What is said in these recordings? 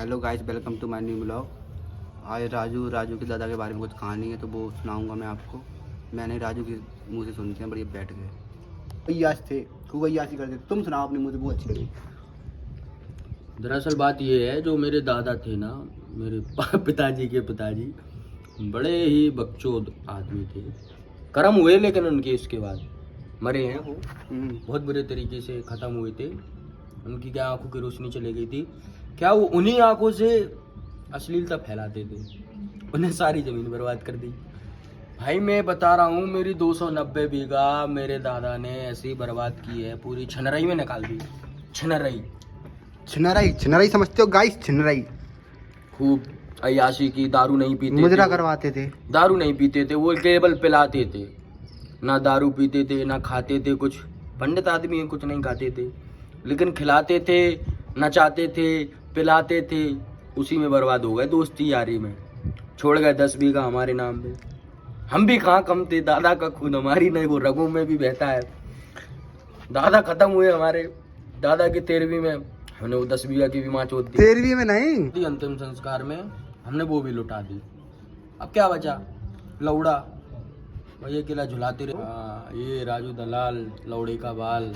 Hello guys, welcome to my new blog. आज राजू के दादा के बारे में कुछ कहानी है तो वो सुनाऊंगा मैं आपको। मैंने राजू के मुंह से सुनते हैं, बड़े बैठ गए अय्याश थे, खूब अय्याशी करते थे। तुम सुनाओ अपने मुंह से, वो अच्छी लगी। दरअसल बात ये है, जो मेरे दादा थे ना, मेरे पिताजी के पिताजी बड़े ही बकचोद आदमी थे। कर्म हुए लेकिन उनके इसके बाद मरे हैं वो, बहुत बुरे तरीके से ख़त्म हुए थे। उनकी क्या आंखों की रोशनी चली गई थी, क्या वो उन्हीं आंखों से अश्लीलता फैलाते थे। उन्हें सारी ज़मीन बर्बाद कर दी भाई। मैं बता रहा हूँ, मेरी 290 बीघा मेरे दादा ने ऐसी बर्बाद की है, पूरी छनरई में निकाल दी। छनरई छिनराई समझते हो गाइस? छिनराई खूब अय्याशी की। दारू नहीं पीते मुजरा थे, करवाते थे। दारू नहीं पीते थे, वो केवल पिलाते थे। ना दारू पीते थे ना खाते थे। कुछ पंडित आदमी हैं, कुछ नहीं खाते थे, लेकिन खिलाते थे, नचाते थे, पिलाते थे। उसी में बर्बाद हो गए, दोस्ती यारी में। छोड़ गए 10 बीघा हमारे नाम पे। हम भी कहाँ कम थे, दादा का खून हमारी नहीं वो रगों में भी बहता है। दादा खत्म हुए हमारे, दादा की 13वीं में हमने वो 10 बीघा की भी माँ चोद दी। 13वीं में नहीं, अंतिम संस्कार में हमने वो भी लुटा दी। अब क्या बचा? लौड़ा भैया किला झुलाते रहे। ये राजू दलाल लौड़े का बाल,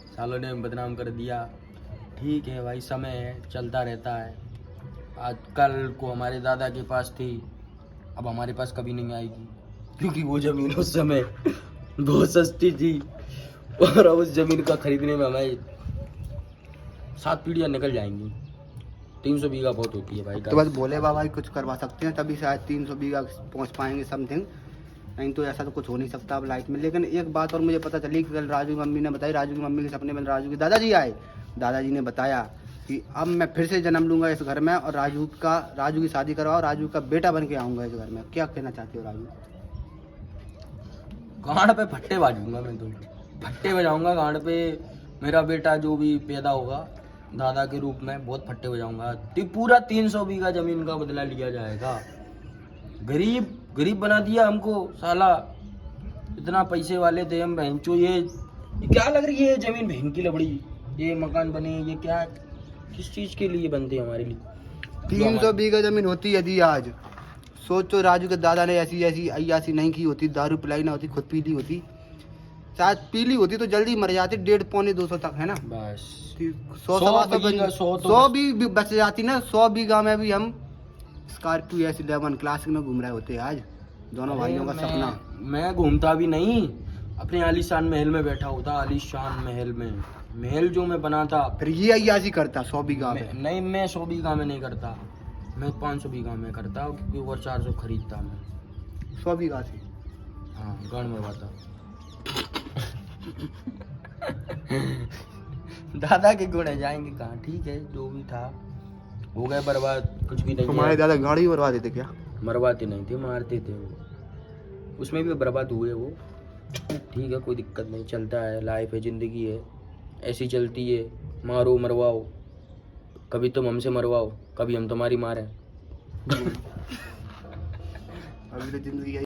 सालों ने बदनाम कर दिया। ठीक है भाई, समय है, चलता रहता है। आज कल को हमारे दादा के पास थी, अब हमारे पास कभी नहीं आएगी, क्योंकि वो ज़मीन उस समय बहुत सस्ती थी और अब उस ज़मीन का खरीदने में हमें 7 पीढ़ियाँ निकल जाएंगी। 300 बीघा बहुत होती है भाई। तो बस भोले बाबा ही कुछ करवा सकते हैं, तभी शायद 300 बीघा पहुंच पाएंगे समथिंग। नहीं तो ऐसा तो कुछ हो नहीं सकता अब लाइफ में। लेकिन एक बात और मुझे पता चली कि कल राजू की मम्मी ने बताई, राजू की मम्मी के सपने में राजू के दादाजी आए। दादाजी ने बताया कि अब मैं फिर से जन्म लूंगा इस घर में और राजू की शादी करवाओ, राजू का बेटा बन के आऊंगा इस घर में। क्या कहना चाहते हो राजू? गांड पे फट्टे बाजूंगा मैं, तो फट्टे बजाऊंगा गांड पे। मेरा बेटा जो भी पैदा होगा दादा के रूप में, बहुत फट्टे बजाऊंगा। पूरा 300 बीघा जमीन का बदला लिया जाएगा। गरीब बना दिया हमको साला। इतना पैसे वाले थे हम, बहनचो। ये क्या लग रही है जमीन बहन की लबड़ी? ये मकान बने, ये क्या किस चीज के लिए बनते हमारे लिए? 300 बीघा जमीन होती यदि आज, सोचो राजू के दादा ने ऐसी ऐसी अय्याशी नहीं की होती, दारू पिलाई ना होती, खुद पी ली होती, शायद पी ली होती तो जल्दी मर जाती। 150 पौने 200 तक, है ना? बस 100 भी बच जाती ना। 100 बीघा में भी हम स्कॉर्पियो S11 क्लासिक में घूम रहे होते आज, दोनों भाइयों का सपना। मैं घूमता भी नहीं, अपने आलीशान महल में बैठा होता। आलीशान महल में, महल जो मैं बना था। फिर ये अय्याशी करता 100 बीघा में? नहीं, मैं 100 बीघा में नहीं करता, मैं 500 बीघा में करता, क्योंकि वो 400 खरीदता मैं। 100 बीघा से? हाँ, गांड मरवाता। दादा के गुण है, जाएंगे कहाँ। ठीक है, जो भी था हो गए बर्बाद, कुछ भी नहीं। तुम्हारे दादा गाड़ी मरवा देते क्या? मरवाते नहीं थे, मारते थे वो। उसमें भी बर्बाद हुए वो। ठीक है, कोई दिक्कत नहीं, चलता है, लाइफ है, जिंदगी है, ऐसी चलती है। मारो मरवाओ, कभी तुम हमसे मरवाओ, कभी हम तुम्हारी मारें। अभी तो जिंदगी